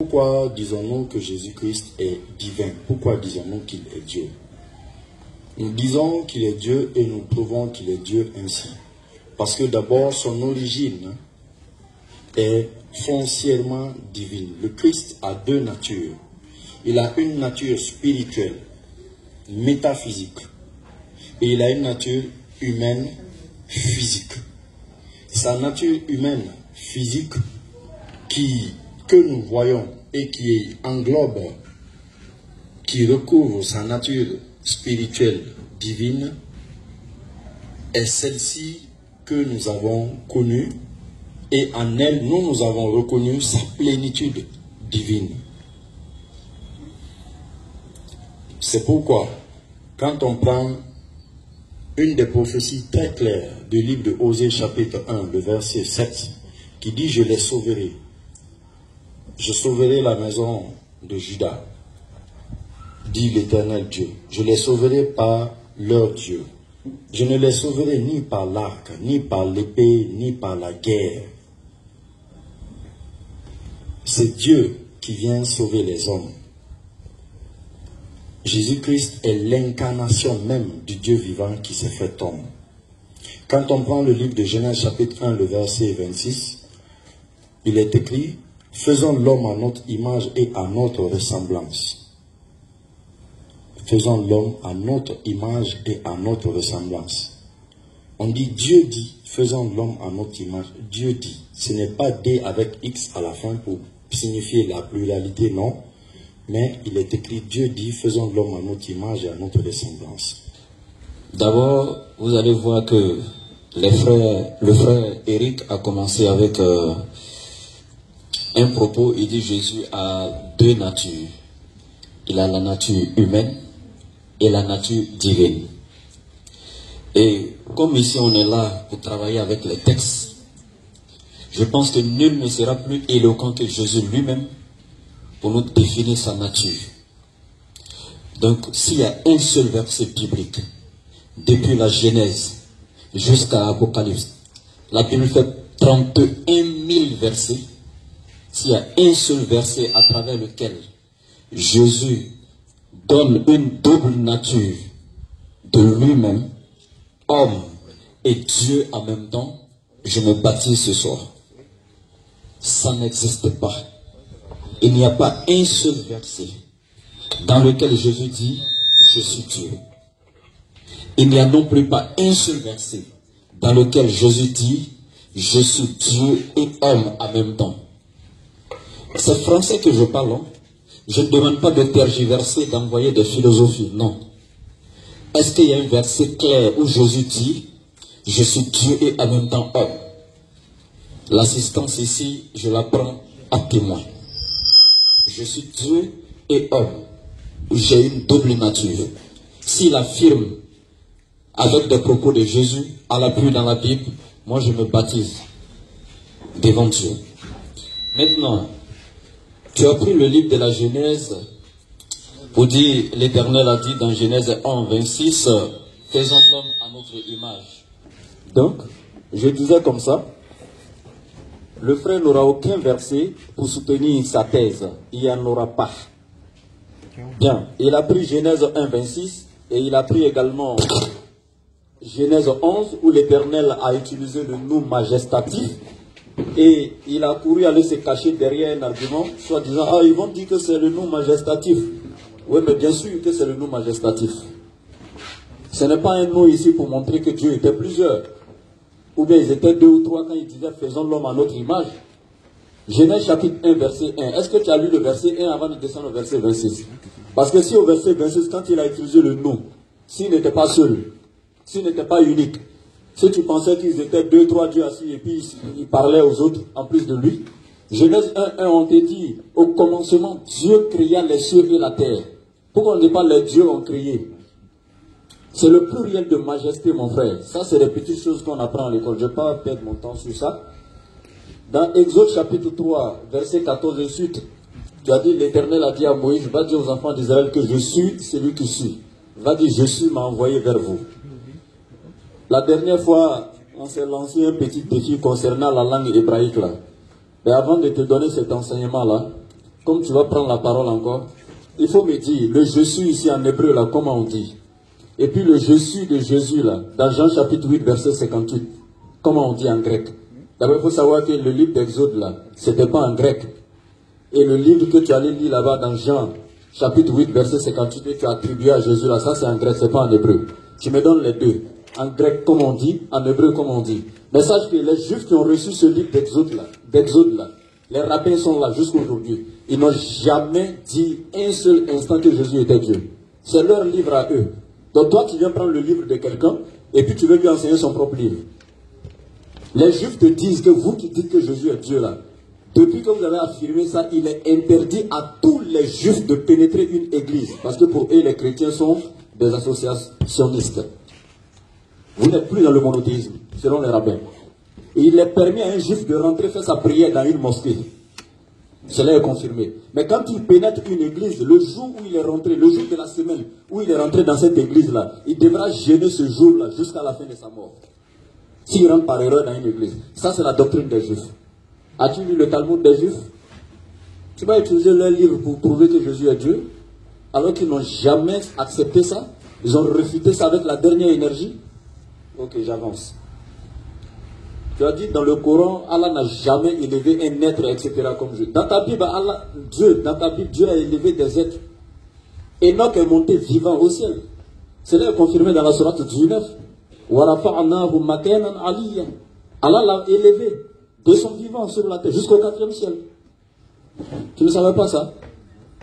Pourquoi disons-nous que Jésus-Christ est divin? Pourquoi disons-nous qu'il est Dieu? Nous disons qu'il est Dieu et nous prouvons qu'il est Dieu ainsi. Parce que d'abord, son origine est foncièrement divine. Le Christ a deux natures. Il a une nature spirituelle, métaphysique, et il a une nature humaine, physique. Sa nature humaine, physique, que nous voyons et qui englobe, qui recouvre sa nature spirituelle divine, est celle-ci que nous avons connue, et en elle, nous avons reconnu sa plénitude divine. C'est pourquoi, quand on prend une des prophéties très claires du livre de Osée chapitre 1, le verset 7, qui dit « Je les sauverai. Je sauverai la maison de Juda, dit l'Éternel Dieu. Je les sauverai par leur Dieu. Je ne les sauverai ni par l'arc, ni par l'épée, ni par la guerre. » C'est Dieu qui vient sauver les hommes. Jésus-Christ est l'incarnation même du Dieu vivant qui s'est fait homme. Quand on prend le livre de Genèse chapitre 1, le verset 26, il est écrit « Faisons l'homme à notre image et à notre ressemblance. » Faisons l'homme à notre image et à notre ressemblance. On dit Dieu dit, faisons l'homme à notre image. Dieu dit. Ce n'est pas D avec X à la fin pour signifier la pluralité, non. Mais il est écrit Dieu dit, faisons l'homme à notre image et à notre ressemblance. D'abord, vous allez voir que le frère Eric a commencé avec un propos. Il dit Jésus a deux natures. Il a la nature humaine et la nature divine. Et comme ici on est là pour travailler avec les textes, je pense que nul ne sera plus éloquent que Jésus lui-même pour nous définir sa nature. Donc s'il y a un seul verset biblique, depuis la Genèse jusqu'à Apocalypse, la Bible fait 31 000 versets. S'il y a un seul verset à travers lequel Jésus donne une double nature de lui-même, homme et Dieu en même temps, je me baptise ce soir. Ça n'existe pas. Il n'y a pas un seul verset dans lequel Jésus dit « Je suis Dieu ». Il n'y a non plus pas un seul verset dans lequel Jésus dit « Je suis Dieu et homme en même temps ». C'est français que je parle. Hein? Je ne demande pas de tergiverser, d'envoyer des philosophies, non. Est-ce qu'il y a un verset clair où Jésus dit « Je suis Dieu et en même temps homme ». L'assistance ici, je la prends à témoin. Je suis Dieu et homme. J'ai une double nature. S'il affirme avec des propos de Jésus à l'appui dans la Bible, moi je me baptise devant Dieu. Maintenant, tu as pris le livre de la Genèse pour dire, l'Éternel a dit dans Genèse 1, 26, faisons l'homme à notre image. Donc, je disais comme ça, le frère n'aura aucun verset pour soutenir sa thèse. Il n'y en aura pas. Bien, il a pris Genèse 1, 26 et il a pris également Genèse 11 où l'Éternel a utilisé le nous majestatif. Et il a couru aller se cacher derrière un argument, soit disant, ah, ils vont dire que c'est le nom majestatif. Oui, mais bien sûr que c'est le nom majestatif. Ce n'est pas un nom ici pour montrer que Dieu était plusieurs. Ou bien ils étaient deux ou trois quand ils disaient, faisons l'homme à notre image. Genèse chapitre 1, verset 1. Est-ce que tu as lu le verset 1 avant de descendre au verset 26? Parce que si au verset 26, quand il a utilisé le nom, s'il n'était pas seul, s'il n'était pas unique, si tu pensais qu'ils étaient deux, trois dieux assis et puis ils parlaient aux autres en plus de lui. Genèse 1, 1, on te dit, au commencement, Dieu créa les cieux et la terre. Pourquoi on ne dit pas les dieux ont créé? C'est le pluriel de majesté, mon frère. Ça, c'est les petites choses qu'on apprend à l'école. Je ne vais pas perdre mon temps sur ça. Dans Exode chapitre 3, verset 14 et suite, tu as dit, l'Éternel a dit à Moïse, va dire aux enfants d'Israël que je suis celui qui suis. Va dire, je suis m'a envoyé vers vous. La dernière fois, on s'est lancé un petit défi concernant la langue hébraïque là. Mais avant de te donner cet enseignement là, comme tu vas prendre la parole encore, il faut me dire, le je suis ici en hébreu, là, comment on dit? Et puis le je suis de Jésus, là, dans Jean chapitre 8, verset 58, comment on dit en grec? D'abord, il faut savoir que le livre d'Exode, là, c'était pas en grec. Et le livre que tu allais lire là-bas dans Jean, chapitre 8, verset 58, et tu as attribué à Jésus, là, ça c'est en grec, c'est pas en hébreu. Tu me donnes les deux. En grec, comme on dit, en hébreu, comme on dit. Mais sache que les Juifs qui ont reçu ce livre d'Exode, là, les rabbins sont là jusqu'à aujourd'hui. Ils n'ont jamais dit un seul instant que Jésus était Dieu. C'est leur livre à eux. Donc toi, tu viens prendre le livre de quelqu'un, et puis tu veux lui enseigner son propre livre. Les Juifs te disent que vous qui dites que Jésus est Dieu là, depuis que vous avez affirmé ça, il est interdit à tous les Juifs de pénétrer une église. Parce que pour eux, les chrétiens sont des associationnistes. Vous n'êtes plus dans le monothéisme, selon les rabbins. Et il est permis à un Juif de rentrer faire sa prière dans une mosquée. Cela est confirmé. Mais quand il pénètre une église, le jour où il est rentré, le jour de la semaine où il est rentré dans cette église-là, il devra jeûner ce jour-là jusqu'à la fin de sa mort. S'il rentre par erreur dans une église. Ça, c'est la doctrine des Juifs. As-tu lu le Talmud des Juifs? Tu vas utiliser leur livre pour prouver que Jésus est Dieu, alors qu'ils n'ont jamais accepté ça. Ils ont refuté ça avec la dernière énergie. Ok, j'avance. Tu as dit dans le Coran, Allah n'a jamais élevé un être, etc. comme Dieu. Dans ta Bible, Dieu a élevé des êtres. Enoch est monté vivant au ciel. Cela est confirmé dans la sourate 19. Allah l'a élevé de son vivant sur la terre jusqu'au 4e ciel. Tu ne savais pas ça?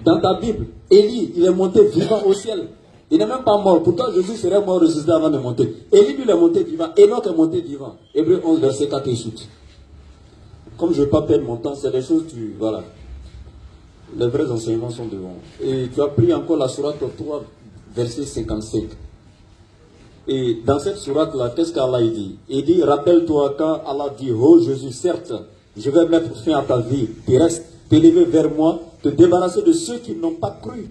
Dans ta Bible, Élie, il est monté vivant au ciel. Il n'est même pas mort. Pourtant, Jésus serait mort ressuscité avant de monter. Élie, lui, il est monté vivant. Enoch est monté vivant. Hébreux 11, verset 4 et suite. Comme je ne veux pas perdre mon temps, c'est des choses, voilà. Les vrais enseignements sont devant. Et tu as pris encore la sourate 3, verset 55. Et dans cette sourate-là, qu'est-ce qu'Allah dit? Il dit, rappelle-toi quand Allah dit, oh Jésus, certes, je vais mettre fin à ta vie terrestre, t'élever vers moi, te débarrasser de ceux qui n'ont pas cru.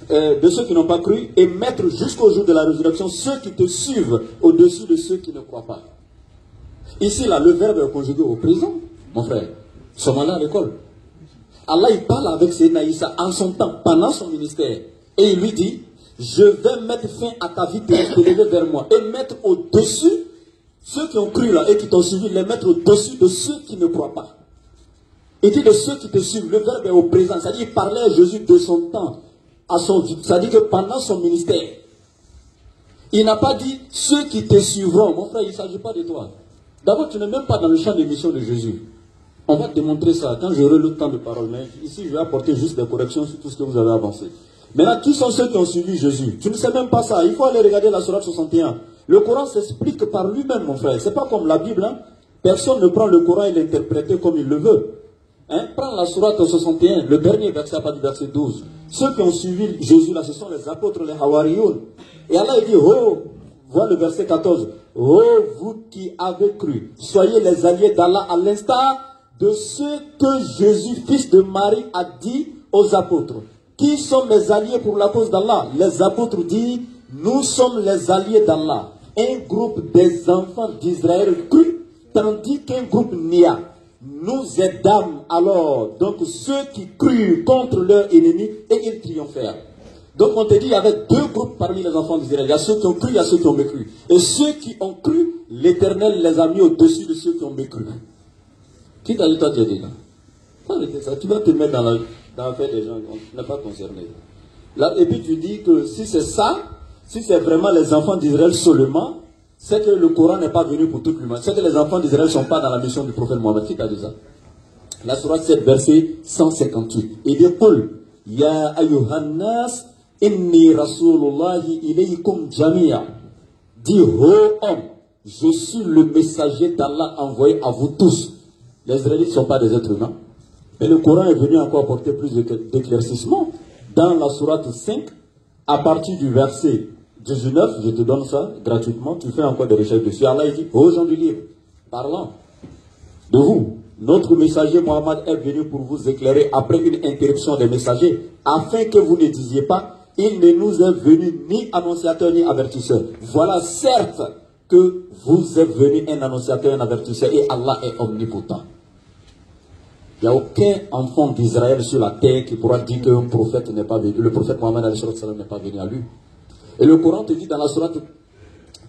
Et mettre jusqu'au jour de la résurrection ceux qui te suivent au-dessus de ceux qui ne croient pas. Ici, là, le verbe est conjugué au présent, mon frère. Sommes là à l'école. Allah, il parle avec Sayyidina Isa en son temps, pendant son ministère. Et il lui dit, je vais mettre fin à ta vie terrestre, t'élever vers moi. Et mettre au-dessus, ceux qui ont cru là et qui t'ont suivi, les mettre au-dessus de ceux qui ne croient pas. Il dit de ceux qui te suivent, le verbe est au présent. C'est-à-dire, il parlait à Jésus de son temps. C'est-à-dire que pendant son ministère, il n'a pas dit ceux qui te suivront. Mon frère, il ne s'agit pas de toi. D'abord, tu n'es même pas dans le champ de mission de Jésus. On va te démontrer ça quand j'aurai le temps de parole. Mais ici, je vais apporter juste des corrections sur tout ce que vous avez avancé. Maintenant, qui sont ceux qui ont suivi Jésus? Tu ne sais même pas ça. Il faut aller regarder la sourate 61. Le Coran s'explique par lui-même, mon frère. Ce n'est pas comme la Bible. Hein? Personne ne prend le Coran et l'interprète comme il le veut. Hein? Prends la sourate 61, le dernier verset, pas du verset 12. Ceux qui ont suivi Jésus, là, ce sont les apôtres, les Hawarioun. Et Allah, il dit, oh, voilà le verset 14. Oh, vous qui avez cru, soyez les alliés d'Allah à l'instar de ce que Jésus, fils de Marie, a dit aux apôtres. Qui sont mes alliés pour la cause d'Allah? Les apôtres disent, nous sommes les alliés d'Allah. Un groupe des enfants d'Israël cru, tandis qu'un groupe nia. Nous aidâmes alors donc ceux qui crurent contre leurs ennemis et ils triomphèrent. Donc on te dit, il y avait deux groupes parmi les enfants d'Israël. Il y a ceux qui ont cru, il y a ceux qui ont mécru. Et ceux qui ont cru, l'Éternel les a mis au-dessus de ceux qui ont mécru. Qui t'a dit, toi, tu as dit ça? Tu vas te mettre dans l'affaire des gens, on n'est pas concerné. Là, et puis tu dis que si c'est ça, si c'est vraiment les enfants d'Israël seulement, c'est que le Coran n'est pas venu pour toute l'humanité. C'est que les enfants d'Israël ne sont pas dans la mission du prophète Mohammed. Qui t'a dit ça? La sourate 7, verset 158. Il dit, Qul, ya ayyuhannas, inni rasulullahi ilaykum jami'a. Dis, ô homme, je suis le messager d'Allah envoyé à vous tous. Les Israélites ne sont pas des êtres humains. Mais le Coran est venu encore apporter plus d'éclaircissement. Dans la sourate 5, à partir du verset 19, je te donne ça gratuitement, tu fais encore des recherches dessus. Allah il dit, aux gens du livre, parlant de vous, notre messager Mohammed est venu pour vous éclairer après une interruption des messagers, afin que vous ne disiez pas, il ne nous est venu ni annonciateur ni avertisseur. Voilà certes que vous êtes venu un annonciateur et un avertisseur, et Allah est omnipotent. Il n'y a aucun enfant d'Israël sur la terre qui pourra dire qu'un prophète n'est pas venu, le prophète Mohammed n'est pas venu à lui. Et le Coran te dit dans la sourate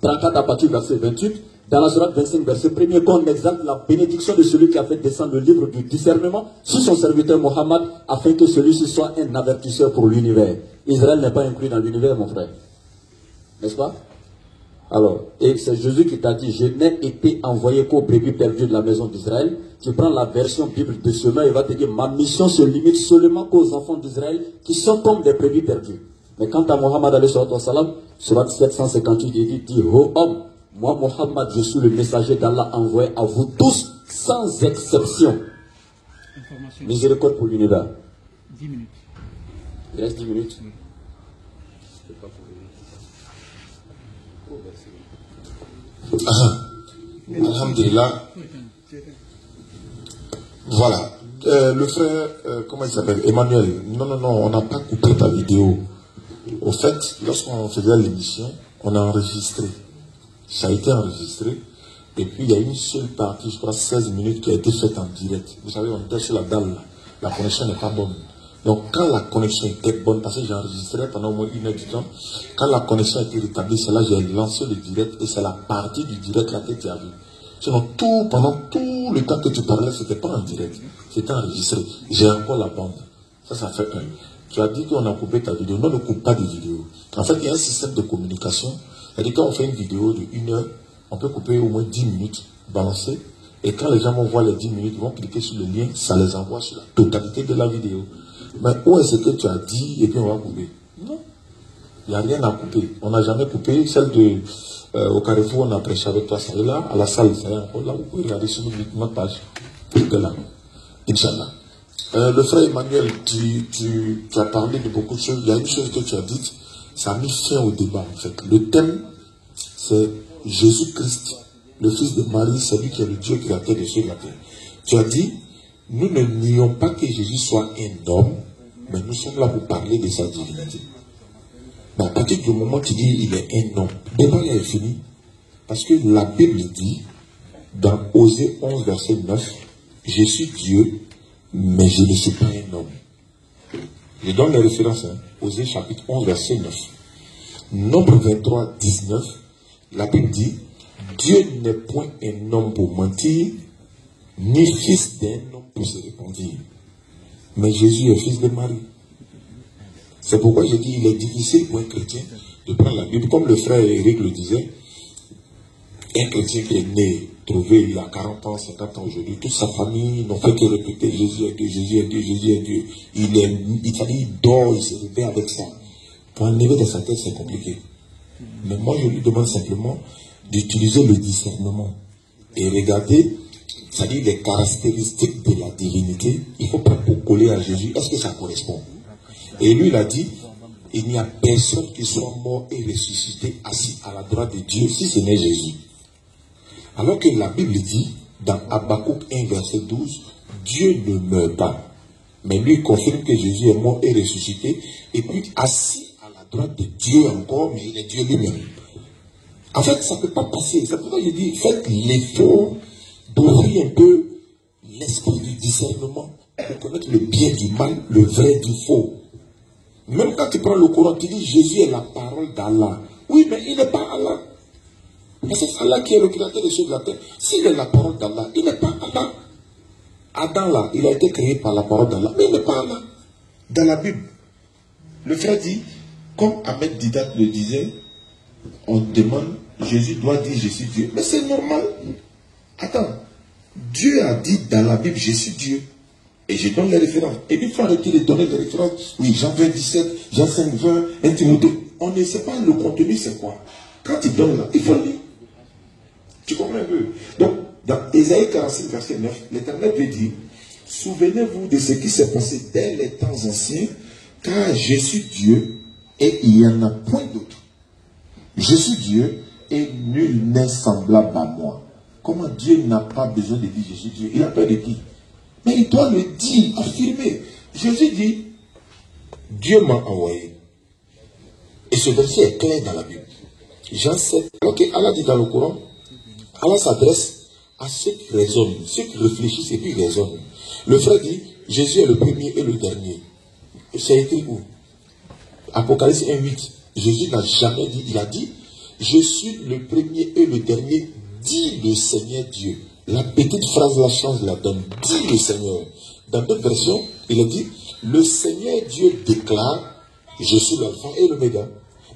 34 à partir du verset 28, dans la sourate 25 verset 1er, qu'on exalte la bénédiction de celui qui a fait descendre le livre du discernement sur son serviteur Mohammed, afin que celui-ci soit un avertisseur pour l'univers. Israël n'est pas inclus dans l'univers, mon frère. N'est-ce pas? Alors, et c'est Jésus qui t'a dit, je n'ai été envoyé qu'aux brebis perdues de la maison d'Israël. Tu prends la version Bible de ce il va te dire, ma mission se limite seulement qu'aux enfants d'Israël qui sont comme des brebis perdues. Mais quant à Mohammed alayhi salam, surat 758, il dit, oh homme, moi Mohammed, je suis le messager d'Allah envoyé à vous tous, sans exception. Miséricorde pour l'univers. 10 minutes. Il reste 10 minutes. Alhamdulillah. Voilà. Le frère, comment il s'appelle? Emmanuel. Non, on n'a pas coupé ta vidéo. Au fait, lorsqu'on faisait l'émission, on a enregistré. Ça a été enregistré. Et puis, il y a une seule partie, je crois, 16 minutes qui a été faite en direct. Vous savez, on était sur la dalle, là. La connexion n'est pas bonne. Donc, quand la connexion était bonne, parce que j'ai enregistré pendant au moins 1 heure du temps, quand la connexion a été rétablie, c'est là que j'ai lancé le direct, et c'est la partie du direct là que tu as vu. Sinon, pendant tout le temps que tu parlais, ce n'était pas en direct, c'était enregistré. J'ai encore la bande. Ça fait un. Tu as dit qu'on a coupé ta vidéo. Non, ne coupe pas de vidéo. En fait, il y a un système de communication. C'est-à-dire, quand on fait une vidéo de 1 heure, on peut couper au moins 10 minutes, balancer, et quand les gens vont voir les 10 minutes, ils vont cliquer sur le lien, ça les envoie sur la totalité de la vidéo. Mais où est-ce que tu as dit et puis on va couper? Non. Il n'y a rien à couper. On n'a jamais coupé. Celle de au Carrefour, on a prêché avec toi, ça est là. À la salle, ça est encore là. Vous pouvez regarder sur notre page. C'est là. Inch'Allah. Le frère Emmanuel, tu as parlé de beaucoup de choses. Il y a une chose que tu as dite, ça a mis fin au débat en fait. Le thème, c'est Jésus-Christ, le fils de Marie, c'est lui qui est le Dieu créateur de ceux de la terre. Tu as dit, nous ne nions pas que Jésus soit un homme, mais nous sommes là pour parler de sa divinité. Mais à partir du moment où tu dis il est un homme, le débat est fini. Parce que la Bible dit, dans Osée 11, verset 9, je suis Dieu, mais je ne suis pas un homme. Je donne les références, hein. Osée chapitre 11, verset 9. Nombre 23, 19, la Bible dit, Dieu n'est point un homme pour mentir, ni fils d'un homme pour se repentir. Mais Jésus est fils de Marie. C'est pourquoi je dis il est difficile pour un chrétien de prendre la Bible. Comme le frère Eric le disait, un chrétien qui est né, trouvé il y a 40 ans, 50 ans aujourd'hui, toute sa famille n'ont fait que répéter Jésus est Dieu, Jésus est Dieu, Jésus est Dieu. Il dort, il se réveille avec ça. Pour enlever de sa tête, c'est compliqué. Mais moi, je lui demande simplement d'utiliser le discernement et regarder, c'est-à-dire les caractéristiques de la divinité. Il faut pas pour coller à Jésus. Est-ce que ça correspond? Et lui, il a dit, il n'y a personne qui soit mort et ressuscité assis à la droite de Dieu si ce n'est Jésus. Alors que la Bible dit, dans Habakkuk 1, verset 12, Dieu ne meurt pas. Mais lui, il confirme que Jésus est mort et ressuscité, et puis assis à la droite de Dieu encore, mais il est Dieu lui-même. En fait, ça ne peut pas passer. C'est pourquoi je dis, faites l'effort d'ouvrir un peu l'esprit du discernement pour connaître le bien du mal, le vrai du faux. Même quand tu prends le Coran, tu dis Jésus est la parole d'Allah. Oui, mais il n'est pas Allah. Mais c'est Allah qui est le créateur des cieux de la terre. S'il est la parole d'Allah, il n'est pas Allah. Adam là, il a été créé par la parole d'Allah, mais il n'est pas Allah. Dans la Bible, le frère dit, comme Ahmed Didat le disait, on demande, Jésus doit dire je suis Dieu. Mais c'est normal. Attends, Dieu a dit dans la Bible je suis Dieu. Et je donne les références. Et puis il faut arrêter de donner des références. Oui, Jean 20, 17, Jean 5, 20, 1 Timothée. On ne sait pas le contenu, c'est quoi. Quand il donne là, il faut lire. Tu comprends un peu? Donc, dans Ésaïe 45, verset 9, l'Éternel veut dire, souvenez-vous de ce qui s'est passé dès les temps anciens, car je suis Dieu et il n'y en a point d'autre. Je suis Dieu et nul n'est semblable à moi. Comment Dieu n'a pas besoin de dire je suis Dieu? Il a peur de qui? Mais il doit le dire, affirmer. Jésus dit, Dieu m'a envoyé. Et ce verset est clair dans la Bible. Jean 7, alors qu'Allah dit dans le Coran, Allah s'adresse à ceux qui raisonnent, ceux qui réfléchissent et puis raisonnent. Le frère dit, Jésus est le premier et le dernier. C'est écrit où? Apocalypse 1:8. Jésus n'a jamais dit, il a dit, je suis le premier et le dernier, dit le Seigneur Dieu. La petite phrase la change la donne, dit le Seigneur. Dans d'autres versions, il a dit, le Seigneur Dieu déclare, je suis l'alpha et l'oméga.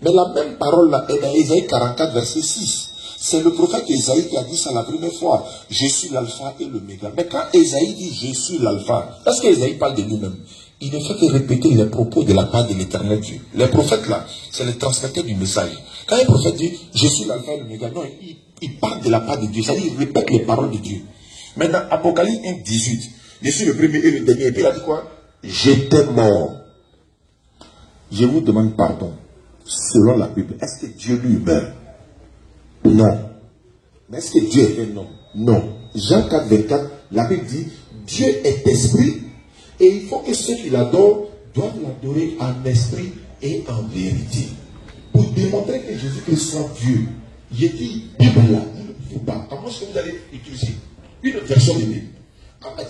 Mais la même parole là est dans Ésaïe 44, verset 6. C'est le prophète Ésaïe qui a dit ça la première fois. Je suis l'alpha et l'oméga. Mais quand Ésaïe dit je suis l'alpha, parce qu'Ésaïe parle de lui-même, il ne fait que répéter les propos de la part de l'éternel Dieu. Les prophètes là, c'est les transmetteurs du message. Quand un prophète dit je suis l'alpha et l'oméga, non, il parle de la part de Dieu. C'est-à-dire il répète les paroles de Dieu. Mais dans Apocalypse 1:18, je suis le premier et le dernier. Et puis il a dit quoi? J'étais mort. Je vous demande pardon. Selon la Bible, est-ce que Dieu lui meurt? Non. Mais est-ce que Dieu est un homme? Non. Jean 4, 24, la Bible dit, Dieu est esprit, et il faut que ceux qui l'adorent doivent l'adorer en esprit et en vérité. Pour démontrer que Jésus-Christ soit Dieu, j'ai dit, Bible là, il ne faut pas. Comment est-ce que vous allez utiliser une version de Bible?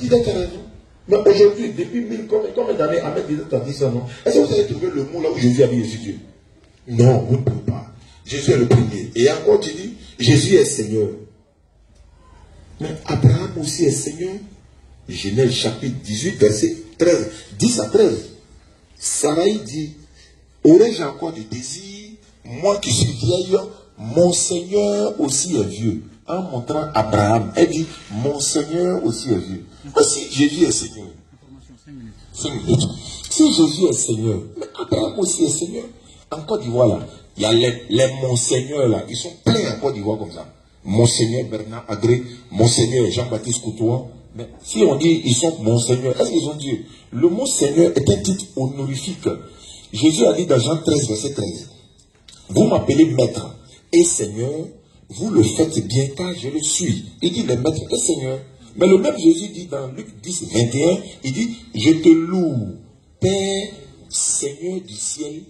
Il a raison. Mais aujourd'hui, depuis combien d'années, Ahmed a dit ça, non? Est-ce que vous avez trouvé le mot là où Jésus a dit Jésus Dieu? Non, vous ne pouvez pas. Jésus est le premier. Et encore tu dis, Jésus est Seigneur. Mais Abraham aussi est Seigneur. Genèse chapitre 18, verset 13. 10 à 13. Sarai dit, aurais-je encore du désir? Moi qui suis vieille, mon Seigneur aussi est vieux. En montrant Abraham, elle dit, mon Seigneur aussi est vieux. Mais si Jésus est Seigneur, 5 minutes. Si Jésus est Seigneur, mais Abraham aussi est Seigneur. En Côte d'Ivoire, là, il y a les Monseigneurs, là, ils sont pleins en Côte d'Ivoire comme ça. Monseigneur Bernard Agré, Monseigneur Jean-Baptiste Coutoua. Mais si on dit ils sont Monseigneur, est-ce qu'ils ont Dieu? Le mot Seigneur est un titre honorifique. Jésus a dit dans Jean 13, verset 13, vous m'appelez maître et Seigneur, vous le faites bien car je le suis. Il dit le maître et Seigneur. Mais le même Jésus dit dans Luc 10, 21, il dit, je te loue, Père, Seigneur du ciel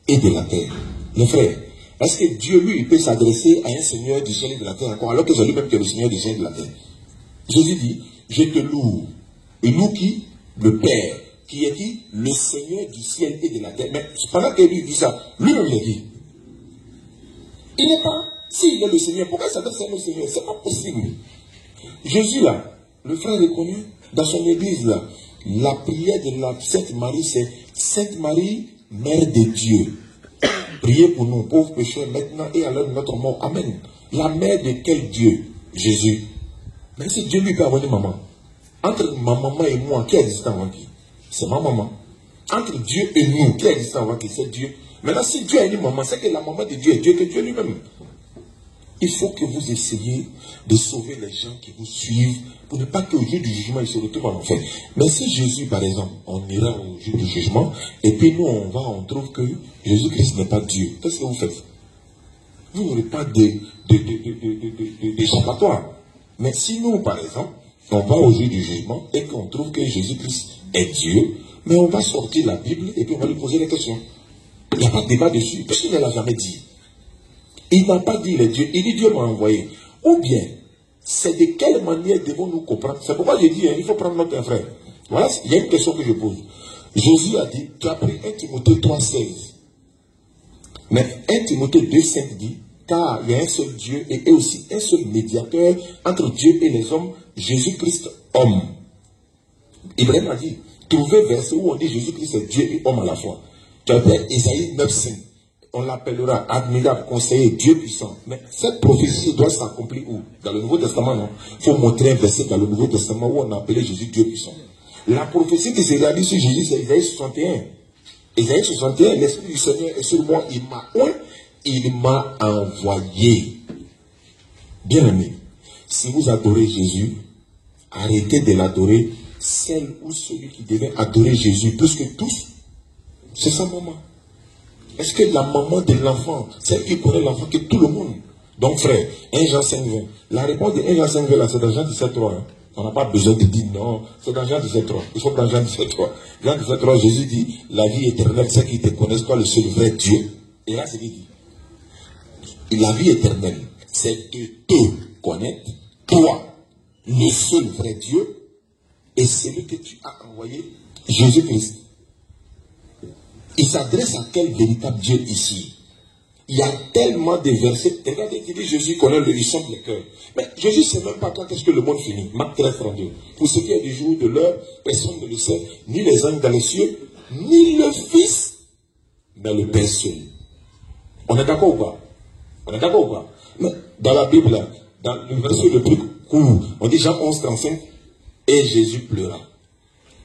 et de la terre. Mes frères, est-ce que Dieu, lui, il peut s'adresser à un Seigneur du ciel et de la terre encore, alors que c'est lui-même qui est le Seigneur du ciel et de la terre? Jésus dit, je te loue. Il loue qui? Le Père, qui est qui? Le Seigneur du ciel et de la terre. Mais pendant que lui dit ça, lui-même il a dit. Il n'est pas, s'il est le Seigneur, pourquoi il s'adresse à un autre Seigneur? C'est pas possible. Jésus là, le frère reconnu dans son église là, la prière de la Sainte Marie, c'est Sainte Marie, Mère de Dieu. Priez pour nous, pauvres pécheurs, maintenant et à l'heure de notre mort. Amen. La mère de quel Dieu? Jésus. Mais si Dieu lui peut avoir une maman, entre ma maman et moi, qui existe avant qui? C'est ma maman. Entre Dieu et nous, qui existe avant qui? C'est Dieu. Maintenant, si Dieu a une maman, c'est que la maman de Dieu est Dieu, que Dieu lui-même. Il faut que vous essayiez de sauver les gens qui vous suivent pour ne pas qu'au jour du jugement, ils se retrouvent en enfer. Mais si Jésus, par exemple, on ira au jour du jugement, et puis nous, on trouve que Jésus-Christ n'est pas Dieu, qu'est-ce que vous faites? Vous n'aurez pas d'échappatoire. Mais si nous, par exemple, on va au jour du jugement, et qu'on trouve que Jésus-Christ est Dieu, mais on va sortir la Bible, et puis on va lui poser la question. Il n'y a pas de débat dessus, parce qu'il ne l'a jamais dit. Il n'a pas dit il est Dieu, il dit Dieu m'a envoyé. Ou bien, c'est de quelle manière devons-nous comprendre? C'est pourquoi j'ai dit, il faut prendre notre frère. Voilà, il y a une question que je pose. Jésus a dit, tu as pris 1 Timothée 3,16. Mais 1 Timothée 2,5 dit, car il y a un seul Dieu et aussi un seul médiateur entre Dieu et les hommes, Jésus-Christ homme. Ibrahim a dit, trouvez verset où on dit Jésus-Christ est Dieu et homme à la fois. Tu as fait Isaïe 9,5. On l'appellera admirable, conseiller, Dieu puissant. Mais cette prophétie doit s'accomplir où? Dans le Nouveau Testament, non? Il faut montrer un verset dans le Nouveau Testament où on a appelé Jésus Dieu puissant. La prophétie qui se réalise sur Jésus, c'est Isaïe 61. Isaïe 61, l'Esprit du Seigneur est sur moi, il m'a envoyé. Bien aimé, si vous adorez Jésus, arrêtez de l'adorer, celle ou celui qui devait adorer Jésus plus que tous, c'est sa maman. Est-ce que la maman de l'enfant, celle qui connaît l'enfant, que tout le monde? Donc frère, 1 Jean 5,20. La réponse de 1 Jean 5,20 là, c'est dans Jean 17,3. Hein. On n'a pas besoin de dire non, c'est dans Jean 17,3. Il faut prendre Jean 17,3. Jean 17,3, Jésus dit, la vie éternelle, c'est qu'ils te connaissent, toi le seul vrai Dieu. Et là, c'est ce qu'il dit. Et la vie éternelle, c'est de te connaître, toi, le seul vrai Dieu, et celui que tu as envoyé, Jésus-Christ. Il s'adresse à quel véritable Dieu ici? Il y a tellement de versets. Regardez, il dit Jésus connaît il sonde les cœurs. Mais Jésus ne sait même pas quand est-ce que le monde finit. Marc 13, 32. Pour ce qui est du jour de l'heure, personne ne le sait, ni les anges dans les cieux, ni le Fils, mais le Père seul. On est d'accord ou pas? On est d'accord ou pas? Mais dans la Bible, dans le verset le plus court, on dit Jean 11, 35, et Jésus pleura.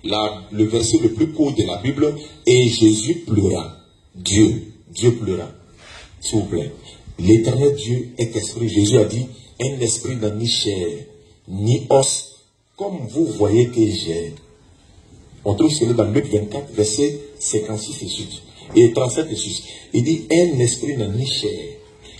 Le verset le plus court de la Bible, et Jésus pleura. Dieu pleura. S'il vous plaît. L'éternel Dieu est esprit. Jésus a dit, un esprit n'a ni chair, ni os, comme vous voyez que j'ai. On trouve cela dans Luc 24, verset 56 et suite. Et 37 et suite. Il dit, un esprit n'a ni chair,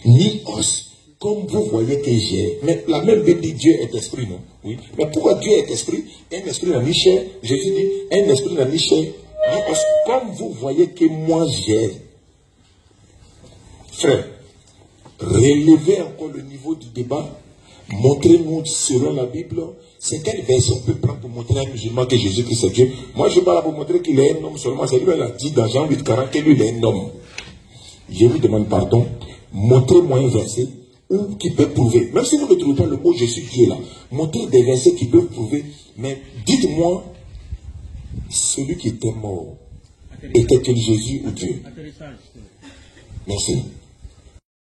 ni os, comme vous voyez que j'ai. Mais la même Bible dit, Dieu est esprit, non? Oui. Mais pourquoi Dieu est esprit? Un esprit n'a ni chair. Jésus dit, un esprit n'a ni chair, ni os, comme vous voyez que moi j'ai. Frère, relevez encore le niveau du débat. Montrez-nous selon la Bible, c'est quel verset on peut prendre pour montrer à un musulman que Jésus-Christ est Dieu. Moi, je ne suis pas là pour montrer qu'il est un homme seulement. C'est lui qui a dit dans Jean 8, 40 que lui, il est un homme. Je vous demande pardon. Montrez-moi un verset qui peut prouver. Même si vous ne trouvez pas le mot je suis Dieu là, montrez des versets qui peuvent prouver. Mais dites-moi, celui qui était mort, était-il Jésus ou Dieu? Merci.